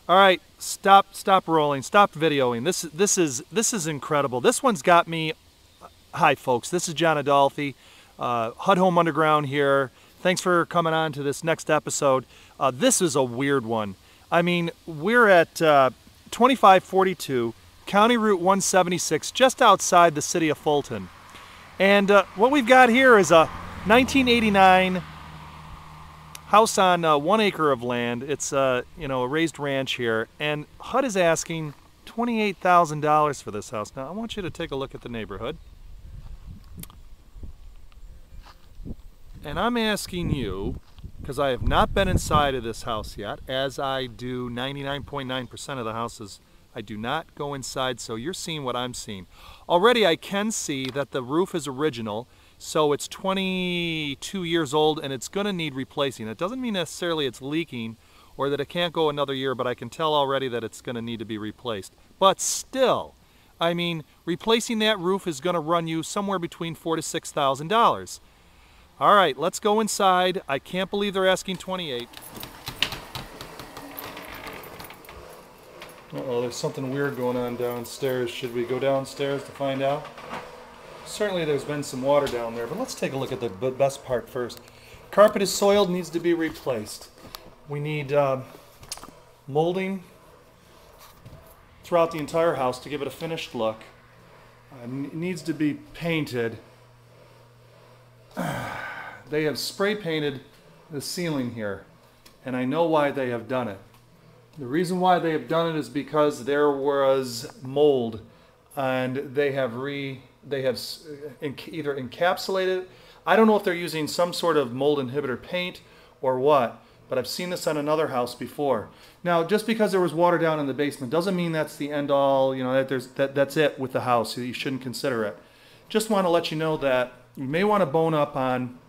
All right, stop rolling, stop videoing. This is incredible. This one's got me. Hi, folks. This is John Adolfi, HUD Home Underground here. Thanks for coming on to this next episode. This is a weird one. I mean, we're at 2542 County Route 176, just outside the city of Fulton, and what we've got here is a 1989 house on 1 acre of land. It's a raised ranch here, and HUD is asking $28,000 for this house. Now I want you to take a look at the neighborhood, and I'm asking you, because I have not been inside of this house yet, as I do 99.9% of the houses. I do not go inside, so you're seeing what I'm seeing. Already I can see that the roof is original, so it's 22 years old and it's going to need replacing. It doesn't mean necessarily it's leaking or that it can't go another year, but I can tell already that it's going to need to be replaced. But still, I mean, replacing that roof is going to run you somewhere between $4,000 to $6,000. All right, let's go inside. I can't believe they're asking 28. Uh-oh, there's something weird going on downstairs. Should we go downstairs to find out? Certainly there's been some water down there, but let's take a look at the best part first. Carpet is soiled, needs to be replaced. We need molding throughout the entire house to give it a finished look. It needs to be painted. They have spray painted the ceiling here, and I know why they have done it. The reason why they have done it is because there was mold, and they have either encapsulated. I don't know if they're using some sort of mold inhibitor paint or what, but I've seen this on another house before. Now, just because there was water down in the basement doesn't mean that's the end all. That's it with the house. You shouldn't consider it. Just want to let you know that you may want to bone up on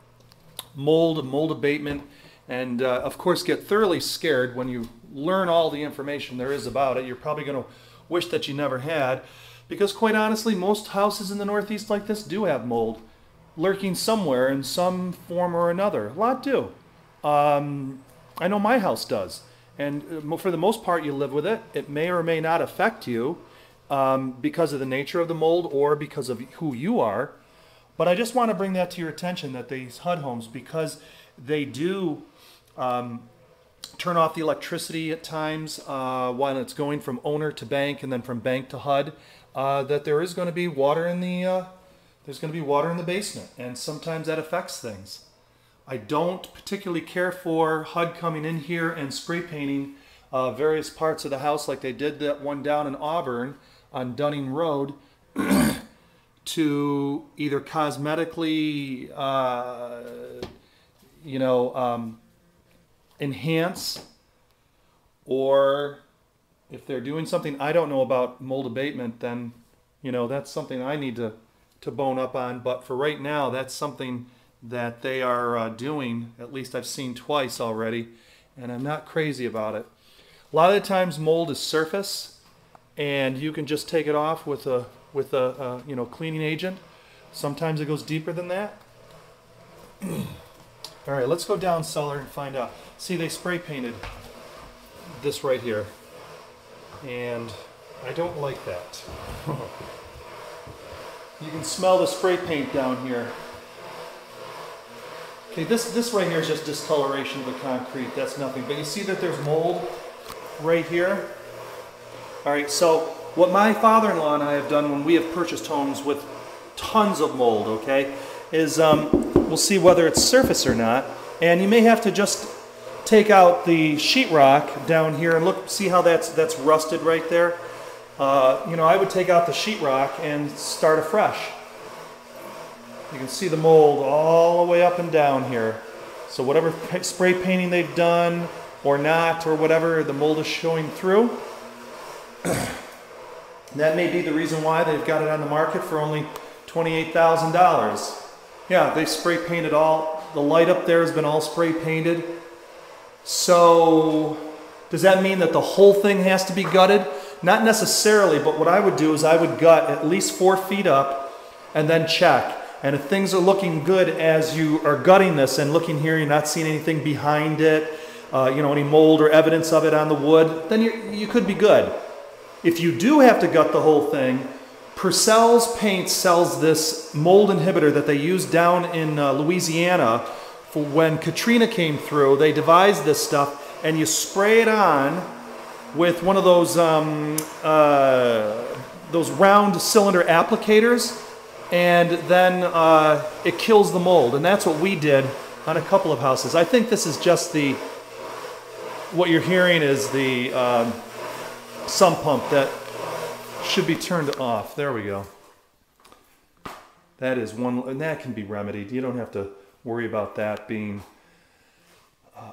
mold abatement, and of course get thoroughly scared when you learn all the information there is about it. You're probably going to wish that you never had, because quite honestly, most houses in the Northeast like this do have mold lurking somewhere in some form or another. A lot do. I know my house does, and for the most part you live with it. It may or may not affect you because of the nature of the mold or because of who you are. But I just want to bring that to your attention, that these HUD homes, because they do turn off the electricity at times while it's going from owner to bank and then from bank to HUD, that there is going to be water in the basement, and sometimes that affects things. I don't particularly care for HUD coming in here and spray painting various parts of the house like they did that one down in Auburn on Dunning Road to either cosmetically enhance, or if they're doing something I don't know about mold abatement, then that's something I need to bone up on. But for right now, that's something that they are doing. At least I've seen twice already, and I'm not crazy about it. A lot of the times mold is surface, and you can just take it off with a cleaning agent. Sometimes it goes deeper than that. All right, let's go down cellar and find out. See, they spray painted this right here, and I don't like that. You can smell the spray paint down here. Okay, this right here is just discoloration of the concrete. That's nothing. But you see that there's mold right here? All right, so what my father-in-law and I have done when we have purchased homes with tons of mold, okay, is we'll see whether it's surface or not. And you may have to just take out the sheetrock down here and look, see how that's rusted right there. I would take out the sheetrock and start afresh. You can see the mold all the way up and down here. So whatever spray painting they've done or not, or whatever, the mold is showing through. That may be the reason why they've got it on the market for only $28,000. Yeah, they spray painted all, the light up there has been all spray painted. So does that mean that the whole thing has to be gutted? Not necessarily, but what I would do is I would gut at least 4 feet up and then check. And if things are looking good as you are gutting this and looking here, you're not seeing anything behind it, any mold or evidence of it on the wood, then you could be good. If you do have to gut the whole thing, Purcell's Paint sells this mold inhibitor that they used down in Louisiana for when Katrina came through. They devised this stuff, and you spray it on with one of those round cylinder applicators, and then it kills the mold. And that's what we did on a couple of houses. I think this is just what you're hearing is the sump pump that should be turned off. There we go. That is one, and that can be remedied. You don't have to worry about that being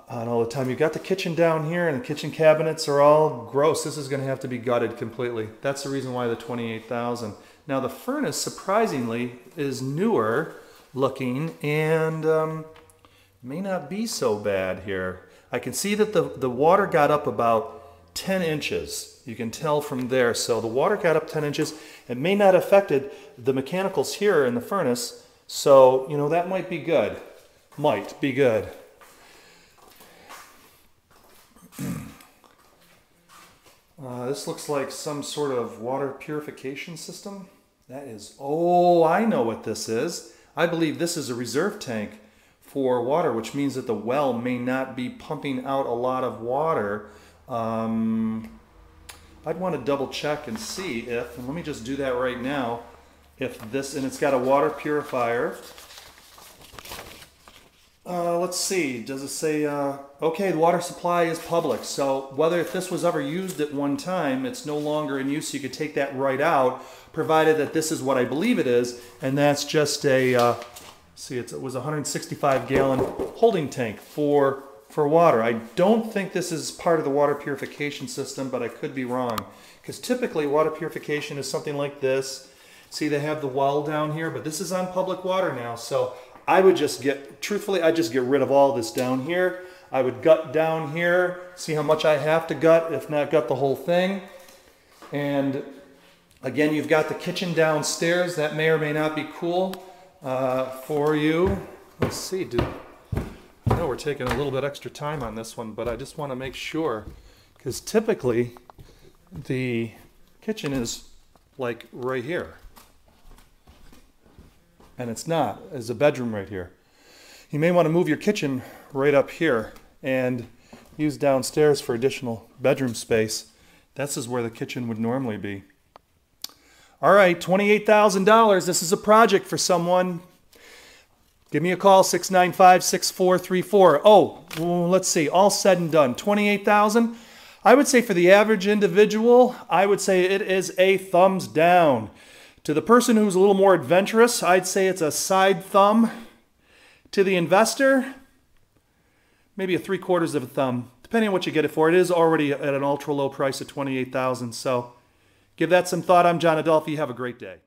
on all the time. You've got the kitchen down here, and the kitchen cabinets are all gross. This is going to have to be gutted completely. That's the reason why the $28,000. Now the furnace, surprisingly, is newer looking and may not be so bad here. I can see that the water got up about 10 inches. You can tell from there. So the water got up 10 inches. It may not have affected the mechanicals here in the furnace. So, that might be good. Might be good. This looks like some sort of water purification system. That is, I know what this is. I believe this is a reserve tank for water, which means that the well may not be pumping out a lot of water. I'd want to double check and see if, and let me just do that right now, if this, and it's got a water purifier. Let's see, does it say, okay, the water supply is public, so if this was ever used at one time, it's no longer in use, so you could take that right out, provided that this is what I believe it is, and that's just a, it was a 165-gallon holding tank for water. I don't think this is part of the water purification system, but I could be wrong. Because typically water purification is something like this. See, they have the well down here, but this is on public water now. So I would just truthfully, I'd just get rid of all this down here. I would gut down here, see how much I have to gut, if not gut the whole thing. And again, you've got the kitchen downstairs. That may or may not be cool for you. Let's see, I know we're taking a little bit extra time on this one, but I just want to make sure, because typically the kitchen is like right here, and it's not. There's a bedroom right here. You may want to move your kitchen right up here and use downstairs for additional bedroom space. This is where the kitchen would normally be. All right, $28,000. This is a project for someone. Give me a call, 695-6434. Let's see, all said and done, $28,000. I would say for the average individual, I would say it is a thumbs down. To the person who's a little more adventurous, I'd say it's a side thumb. To the investor, maybe a 3/4 of a thumb, depending on what you get it for. It is already at an ultra low price of $28,000. So give that some thought. I'm John Adolfi. Have a great day.